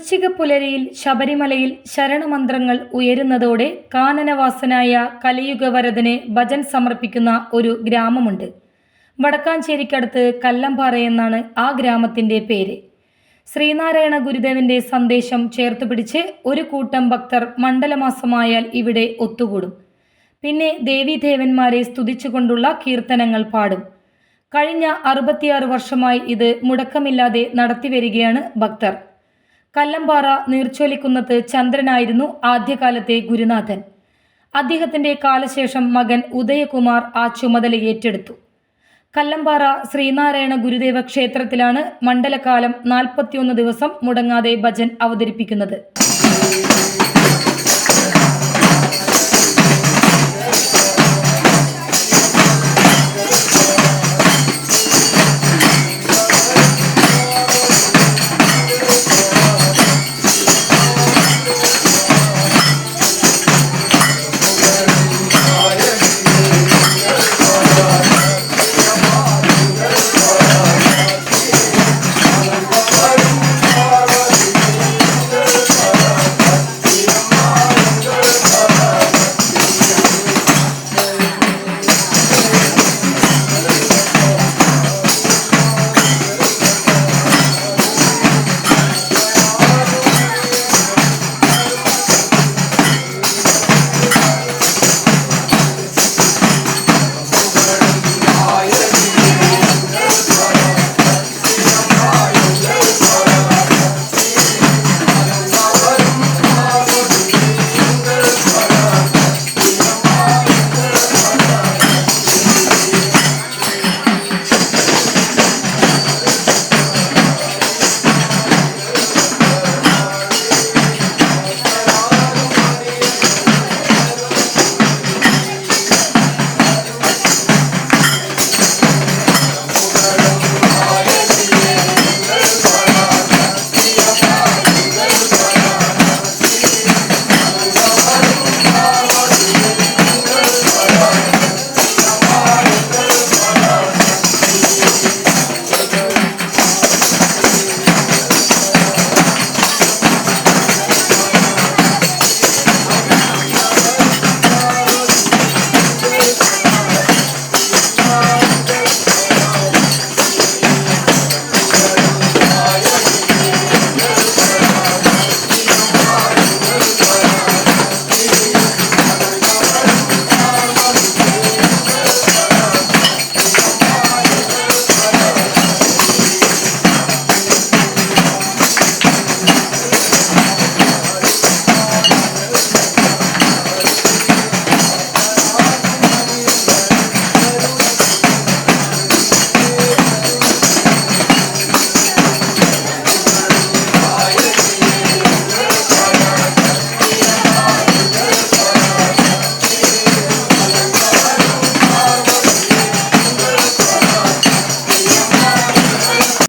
വൃശ്ചിക പുലരിയിൽ ശബരിമലയിൽ ശരണമന്ത്രങ്ങൾ ഉയരുന്നതോടെ കാനനവാസനായ കലിയുഗവരദന് ഭജൻ സമർപ്പിക്കുന്ന ഒരു ഗ്രാമമുണ്ട്. വടക്കാഞ്ചേരിക്കടുത്ത് കല്ലമ്പാറ എന്നാണ് ആ ഗ്രാമത്തിൻ്റെ പേര്. ശ്രീനാരായണ ഗുരുദേവന്റെ സന്ദേശം ചേർത്തുപിടിച്ച് ഒരു കൂട്ടം ഭക്തർ മണ്ഡലമാസമായാൽ ഇവിടെ ഒത്തുകൂടും. പിന്നെ ദേവീദേവന്മാരെ സ്തുതിച്ചുകൊണ്ടുള്ള കീർത്തനങ്ങൾ പാടും. കഴിഞ്ഞ 66 വർഷമായി ഇത് മുടക്കമില്ലാതെ നടത്തിവരികയാണ് ഭക്തർ. കല്ലമ്പാറ നീർച്ചോലിക്കുന്നത്ത് ചന്ദ്രനായിരുന്നു ആദ്യകാലത്തെ ഗുരുനാഥൻ. അദ്ദേഹത്തിൻ്റെ കാലശേഷം മകൻ ഉദയകുമാർ ആ ചുമതല ഏറ്റെടുത്തു. കല്ലമ്പാറ ശ്രീനാരായണ ഗുരുദേവ ക്ഷേത്രത്തിലാണ് മണ്ഡലകാലം 41 ദിവസം മുടങ്ങാതെ ഭജൻ അവതരിപ്പിക്കുന്നത്.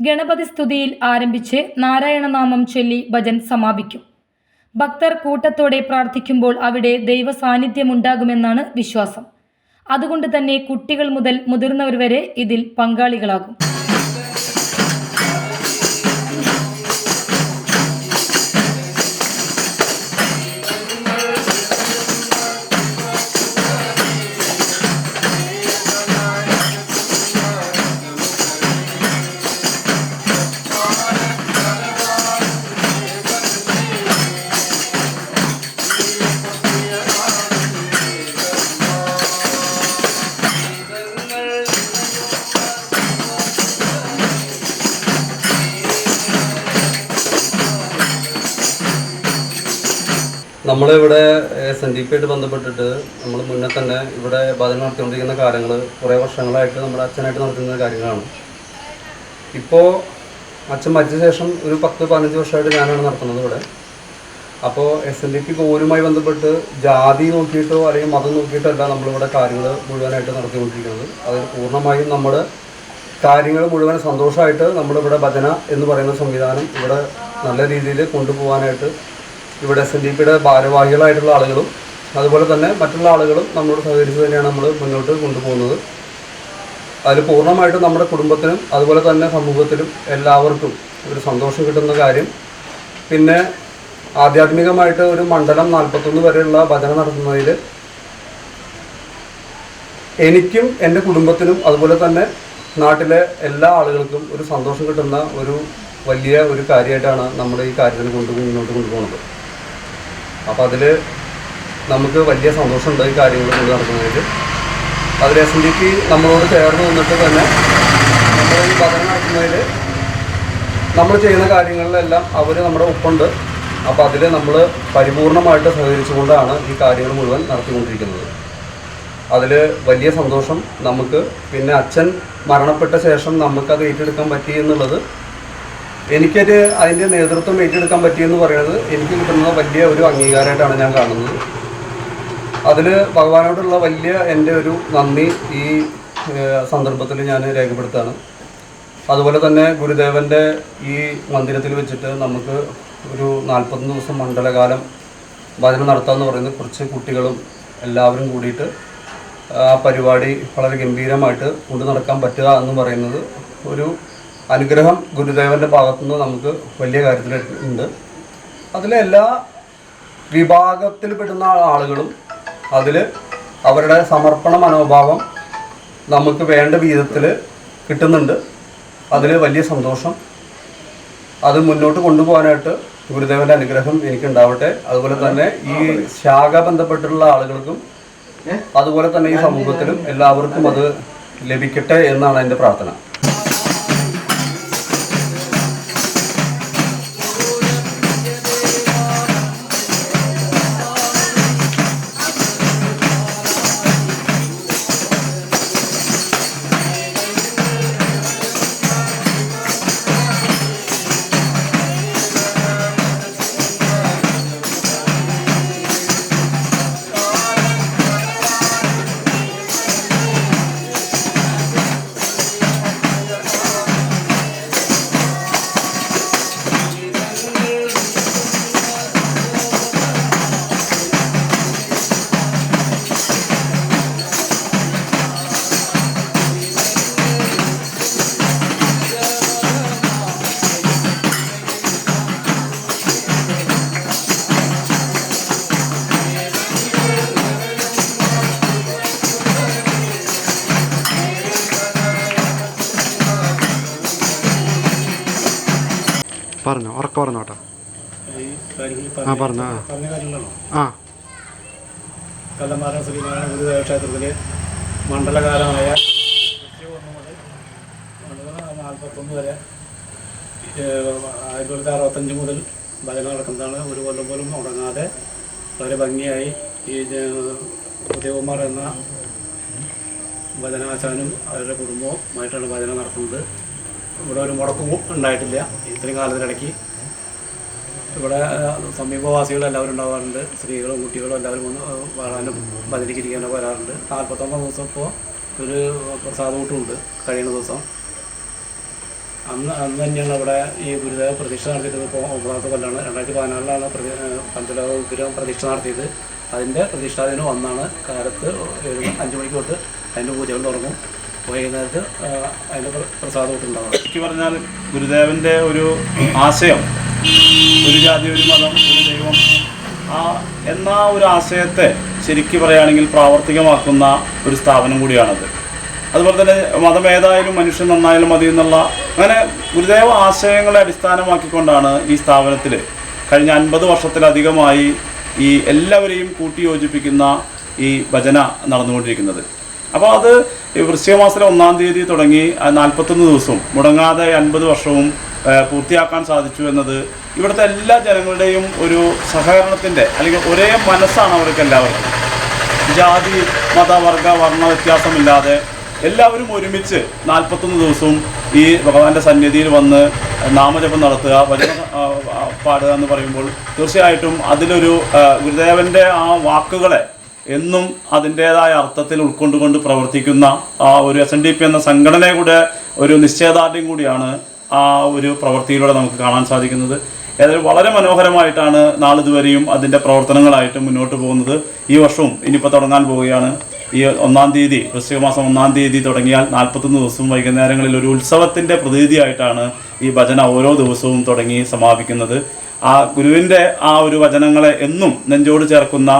ഗണപതി സ്തുതിയിൽ ആരംഭിച്ച് നാരായണനാമം ചൊല്ലി ഭജൻ സമാപിക്കും. ഭക്തർ കൂട്ടത്തോടെ പ്രാർത്ഥിക്കുമ്പോൾ അവിടെ ദൈവ സാന്നിധ്യമുണ്ടാകുമെന്നാണ് വിശ്വാസം. അതുകൊണ്ട് തന്നെ കുട്ടികൾ മുതൽ മുതിർന്നവർ വരെ ഇതിൽ പങ്കാളികളാകും. നമ്മളിവിടെ SNDP ആയിട്ട് ബന്ധപ്പെട്ടിട്ട് നമ്മൾ മുന്നേ തന്നെ ഇവിടെ ഭജന നടത്തിക്കൊണ്ടിരിക്കുന്ന കാര്യങ്ങൾ കുറേ വർഷങ്ങളായിട്ട് നമ്മുടെ അച്ഛനായിട്ട് നടത്തുന്ന കാര്യങ്ങളാണ്. ഇപ്പോൾ അച്ഛൻ മരിച്ച ശേഷം ഒരു 10-15 വർഷമായിട്ട് ഞാനാണ് നടത്തുന്നത് ഇവിടെ. അപ്പോൾ SNDP ഗോരുമായി ബന്ധപ്പെട്ട് ജാതി നോക്കിയിട്ടോ അല്ലെങ്കിൽ മതം നോക്കിയിട്ടോ അല്ല നമ്മളിവിടെ കാര്യങ്ങൾ മുഴുവനായിട്ട് നടത്തിക്കൊണ്ടിരിക്കുന്നത്. അതിൽ പൂർണ്ണമായും നമ്മുടെ കാര്യങ്ങൾ മുഴുവൻ സന്തോഷമായിട്ട് നമ്മളിവിടെ ഭജന എന്ന് പറയുന്ന സംവിധാനം ഇവിടെ നല്ല രീതിയിൽ കൊണ്ടുപോകാനായിട്ട് ഇവിടെ SNDPയുടെ ഭാരവാഹികളായിട്ടുള്ള ആളുകളും അതുപോലെ തന്നെ മറ്റുള്ള ആളുകളും നമ്മളോട് സഹകരിച്ച് തന്നെയാണ് നമ്മൾ മുന്നോട്ട് കൊണ്ടുപോകുന്നത്. അതിൽ പൂർണ്ണമായിട്ടും നമ്മുടെ കുടുംബത്തിനും അതുപോലെ തന്നെ സമൂഹത്തിലും എല്ലാവർക്കും ഒരു സന്തോഷം കിട്ടുന്ന കാര്യം പിന്നെ ആധ്യാത്മികമായിട്ട് ഒരു മണ്ഡലം 41 വരെയുള്ള ഭജന നടത്തുന്നതിൽ എനിക്കും എൻ്റെ കുടുംബത്തിനും അതുപോലെ തന്നെ നാട്ടിലെ എല്ലാ ആളുകൾക്കും ഒരു സന്തോഷം കിട്ടുന്ന ഒരു വലിയ ഒരു കാര്യമായിട്ടാണ് നമ്മൾ ഈ കാര്യത്തിന് മുന്നോട്ട് കൊണ്ടുപോകുന്നത്. അപ്പോൾ അതിൽ നമുക്ക് വലിയ സന്തോഷമുണ്ട് ഈ കാര്യങ്ങൾ കൊണ്ട് നടക്കുന്നതിൽ. അതിൽ SNDP നമ്മളോട് ചേർന്ന് നിന്നിട്ട് തന്നെ നമ്മൾ ഈ ഭജന നടത്തുന്നതിൽ നമ്മൾ ചെയ്യുന്ന കാര്യങ്ങളിലെല്ലാം അവർ നമ്മുടെ ഒപ്പുണ്ട്. അപ്പോൾ അതിൽ നമ്മൾ പരിപൂർണമായിട്ട് സഹകരിച്ചുകൊണ്ടാണ് ഈ കാര്യങ്ങൾ മുഴുവൻ നടത്തിക്കൊണ്ടിരിക്കുന്നത്. അതിൽ വലിയ സന്തോഷം നമുക്ക്. പിന്നെ അച്ഛൻ മരണപ്പെട്ട ശേഷം നമുക്കത് ഏറ്റെടുക്കാൻ പറ്റി എന്നുള്ളത്, എനിക്കത് അതിൻ്റെ നേതൃത്വം ഏറ്റെടുക്കാൻ പറ്റിയെന്ന് പറയുന്നത് എനിക്ക് കിട്ടുന്ന വലിയ ഒരു അംഗീകാരമായിട്ടാണ് ഞാൻ കാണുന്നത്. അതിൽ ഭഗവാനോടുള്ള വലിയ എൻ്റെ ഒരു നന്ദി ഈ സന്ദർഭത്തിൽ ഞാൻ രേഖപ്പെടുത്താണ്. അതുപോലെ തന്നെ ഗുരുദേവൻ്റെ ഈ മന്ദിരത്തിൽ വെച്ചിട്ട് നമുക്ക് ഒരു 41 ദിവസം മണ്ഡലകാലം ഭജന നടത്താമെന്ന് പറയുന്നത് കുറച്ച് കുട്ടികളും എല്ലാവരും കൂടിയിട്ട് ആ പരിപാടി വളരെ ഗംഭീരമായിട്ട് കൊണ്ടു നടക്കാൻ പറ്റുക എന്ന് പറയുന്നത് ഒരു അനുഗ്രഹം ഗുരുദേവൻ്റെ ഭാഗത്തുനിന്ന് നമുക്ക് വലിയ കാര്യത്തിൽ ഉണ്ട്. അതിലെ എല്ലാ വിഭാഗത്തിൽപ്പെടുന്ന ആളുകളും അതിൽ അവരുടെ സമർപ്പണ മനോഭാവം നമുക്ക് വേണ്ട വിധത്തിൽ കിട്ടുന്നുണ്ട്. അതിൽ വലിയ സന്തോഷം. അത് മുന്നോട്ട് കൊണ്ടുപോകാനായിട്ട് ഗുരുദേവൻ്റെ അനുഗ്രഹം എനിക്കുണ്ടാവട്ടെ. അതുപോലെ തന്നെ ഈ ശാഖ ബന്ധപ്പെട്ടുള്ള ആളുകൾക്കും അതുപോലെ തന്നെ ഈ സമൂഹത്തിലും എല്ലാവർക്കും അത് ലഭിക്കട്ടെ എന്നാണ് എൻ്റെ പ്രാർത്ഥന. പറഞ്ഞോ, ഉറക്കെ പറഞ്ഞോട്ടോ. പറഞ്ഞ കാര്യങ്ങളാണോ? കല്ലമ്പാറ ശ്രീനാരായണ ഗുരുദേവ ക്ഷേത്രത്തിൽ മണ്ഡലകാലമായ 41 വരെ 1965 മുതൽ ഭജന നടക്കുന്നതാണ്. ഒരു കൊല്ലം പോലും മുടങ്ങാതെ വളരെ ഭംഗിയായി ഈ ഉദയകുമാർ എന്ന ഭജനാചാനും അവരുടെ കുടുംബവുമായിട്ടാണ് ഭജന നടത്തുന്നത്. ഇവിടെ ഒരു മുടക്കും ഉണ്ടായിട്ടില്ല ഇത്രയും കാലത്തിനിടയ്ക്ക്. ഇവിടെ സമീപവാസികളെല്ലാവരും ഉണ്ടാവാറുണ്ട്. സ്ത്രീകളും കുട്ടികളും എല്ലാവരും വന്ന് പാടാനും ഭജനിക്കിരിക്കാനൊക്കെ വരാറുണ്ട്. 49 ദിവസം ഇപ്പോൾ ഒരു പ്രസാദകൂട്ടുമുണ്ട് കഴിയുന്ന ദിവസം. അന്ന് തന്നെയാണ് ഇവിടെ ഈ ഗുരുദേവ പ്രതിഷ്ഠ നടത്തിയിട്ട് ഇപ്പോൾ 9ാമത്തെ കൊല്ലമാണ്. 2014 പഞ്ചലോക വിഗ്രഹം പ്രതിഷ്ഠ നടത്തിയത്. അതിൻ്റെ പ്രതിഷ്ഠാദിനം ഒന്നാണ്. കാലത്ത് 5 മണിക്ക് തൊട്ട് അതിൻ്റെ പൂജകൾ തുടങ്ങും. വൈകുന്നേരത്ത് അതിൻ്റെ പ്രസാദകൂട്ടുണ്ടാവും. എനിക്ക് പറഞ്ഞാൽ ഗുരുദേവൻ്റെ ഒരു ആശയം, ഒരു ജാതി ഒരു മതം ഒരു ദൈവം എന്ന ഒരു ആശയത്തെ ശരിക്കും പറയുകയാണെങ്കിൽ പ്രാവർത്തികമാക്കുന്ന ഒരു സ്ഥാപനം കൂടിയാണത്. അതുപോലെ തന്നെ മതം ഏതായാലും മനുഷ്യൻ നന്നായാലും മതി എന്നുള്ള അങ്ങനെ ഗുരുദേവ ആശയങ്ങളെ അടിസ്ഥാനമാക്കിക്കൊണ്ടാണ് ഈ സ്ഥാപനത്തിൽ കഴിഞ്ഞ 50 വർഷത്തിലധികമായി ഈ എല്ലാവരെയും കൂട്ടിയോജിപ്പിക്കുന്ന ഈ ഭജന നടന്നുകൊണ്ടിരിക്കുന്നത്. അപ്പോൾ അത് വൃശ്ചിക മാസത്തിലെ 1-ാം തീയതി തുടങ്ങി 41 ദിവസവും മുടങ്ങാതെ 50 വർഷവും പൂർത്തിയാക്കാൻ സാധിച്ചു എന്നത് ഇവിടുത്തെ എല്ലാ ജനങ്ങളുടെയും ഒരു സഹകരണത്തിൻ്റെ അല്ലെങ്കിൽ ഒരേ മനസ്സാണ് അവർക്ക് എല്ലാവർക്കും. ജാതി മത വർഗ വർണ്ണ വ്യത്യാസമില്ലാതെ എല്ലാവരും ഒരുമിച്ച് 41 ദിവസവും ഈ ഭഗവാന്റെ സന്നിധിയിൽ വന്ന് നാമജപം നടത്തുക, ഭജന പാടുക എന്ന് പറയുമ്പോൾ തീർച്ചയായിട്ടും അതിലൊരു ഗുരുദേവൻ്റെ ആ വാക്കുകളെ എന്നും അതിൻ്റേതായ അർത്ഥത്തിൽ ഉൾക്കൊണ്ടുകൊണ്ട് പ്രവർത്തിക്കുന്ന ആ ഒരു SNDP എന്ന സംഘടനയുടെ ഒരു നിശ്ചയദാർഢ്യം കൂടിയാണ് ആ ഒരു പ്രവൃത്തിയിലൂടെ നമുക്ക് കാണാൻ സാധിക്കുന്നത്. ഏതായാലും വളരെ മനോഹരമായിട്ടാണ് നാളിതുവരെയും അതിൻ്റെ പ്രവർത്തനങ്ങളായിട്ട് മുന്നോട്ട് പോകുന്നത്. ഈ വർഷവും ഇനിയിപ്പോൾ തുടങ്ങാൻ പോവുകയാണ്. ഈ 1-ാം തീയതി വൃശ്ചിക മാസം 1-ാം തീയതി തുടങ്ങിയാൽ 41 ദിവസവും വൈകുന്നേരങ്ങളിൽ ഒരു ഉത്സവത്തിൻ്റെ പ്രതീതിയായിട്ടാണ് ഈ ഭജന ഓരോ ദിവസവും തുടങ്ങി സമാപിക്കുന്നത്. ആ ഗുരുവിൻ്റെ ആ ഒരു വചനങ്ങളെ എന്നും നെഞ്ചോട് ചേർക്കുന്ന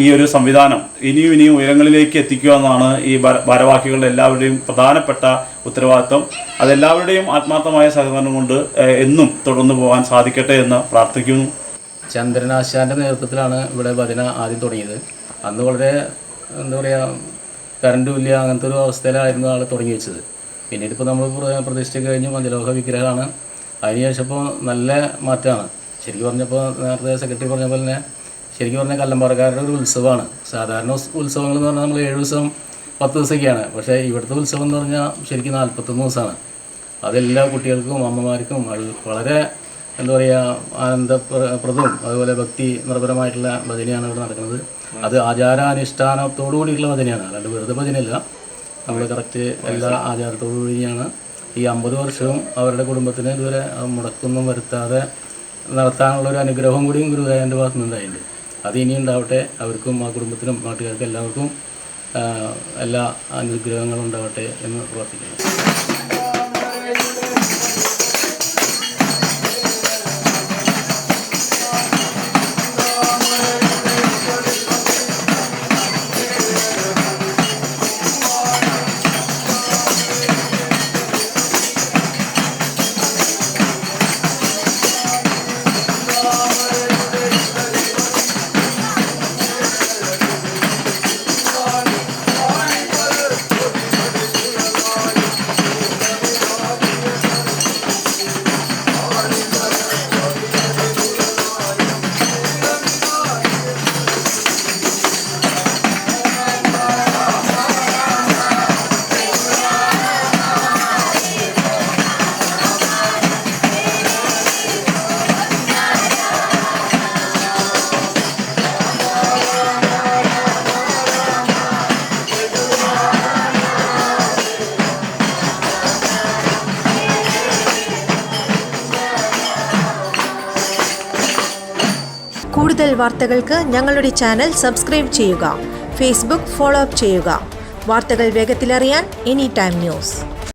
ഈ ഒരു സംവിധാനം ഇനിയും ഉയരങ്ങളിലേക്ക് എത്തിക്കുക എന്നാണ് ഈ ഭാരവാഹികളുടെ എല്ലാവരുടെയും പ്രധാനപ്പെട്ട ഉത്തരവാദിത്വം. അതെല്ലാവരുടെയും ആത്മാർത്ഥമായ സഹകരണം കൊണ്ട് എന്നും തുടർന്നു പോകാൻ സാധിക്കട്ടെ എന്ന് പ്രാർത്ഥിക്കുന്നു. ചന്ദ്രനാശാൻ്റെ നേതൃത്വത്തിലാണ് ഇവിടെ ഭജന ആദ്യം തുടങ്ങിയത്. അന്ന് വളരെ എന്താ പറയുക, കറണ്ടും ഇല്ല, അങ്ങനത്തെ ഒരു അവസ്ഥയിലായിരുന്നു ആൾ തുടങ്ങി വെച്ചത്. പിന്നീട് ഇപ്പോൾ നമ്മൾ പ്രതിഷ്ഠ കഴിഞ്ഞ് പഞ്ചലോഹ വിഗ്രഹമാണ്. അതിനുശേഷം ഇപ്പോൾ നല്ല മാറ്റമാണ്. ശരിക്കും പറഞ്ഞപ്പോൾ നേരത്തെ സെക്രട്ടറി പറഞ്ഞ പോലെ തന്നെ ശരിക്കും പറഞ്ഞാൽ കല്ലമ്പാറക്കാരുടെ ഒരു ഉത്സവമാണ്. സാധാരണ ഉത്സവങ്ങൾ എന്ന് പറഞ്ഞാൽ നമ്മൾ 7 ദിവസം 10 ദിവസമൊക്കെയാണ്. പക്ഷേ ഇവിടുത്തെ ഉത്സവം എന്ന് പറഞ്ഞാൽ ശരിക്കും 41 ദിവസമാണ്. അതെല്ലാ കുട്ടികൾക്കും അമ്മമാർക്കും വളരെ എന്താ പറയുക ആനന്ദപ്രദവും അതുപോലെ ഭക്തി നിർഭരമായിട്ടുള്ള ഭജനയാണ് ഇവിടെ നടക്കുന്നത്. അത് ആചാരാനുഷ്ഠാനത്തോടു കൂടിയിട്ടുള്ള ഭജനയാണ്, അല്ലാണ്ട് വെറുതെ ഭജനയല്ല. നമ്മൾ കറക്റ്റ് എല്ലാ ആചാരത്തോടു കൂടിയാണ് ഈ 50 വർഷവും അവരുടെ കുടുംബത്തിന് ഇതുവരെ മുടക്കൊന്നും വരുത്താതെ നടത്താനുള്ളൊരു അനുഗ്രഹം കൂടിയും ഗുരുദേവൻ്റെ ഭാഗത്തു നിന്നുണ്ടായിട്ടുണ്ട്. അത് ഇനി ഉണ്ടാവട്ടെ. അവർക്കും ആ കുടുംബത്തിനും നാട്ടുകാർക്കും എല്ലാവർക്കും എല്ലാ അനുഗ്രഹങ്ങളും ഉണ്ടാവട്ടെ എന്ന് പ്രാർത്ഥിക്കുന്നു. കൂടുതൽ വാർത്തകൾക്ക് ഞങ്ങളുടെ ചാനൽ സബ്സ്ക്രൈബ് ചെയ്യുക. ഫേസ്ബുക്ക് ഫോളോ അപ്പ് ചെയ്യുക. വാർത്തകൾ വേഗത്തിലറിയാൻ എനി ടൈം ന്യൂസ്.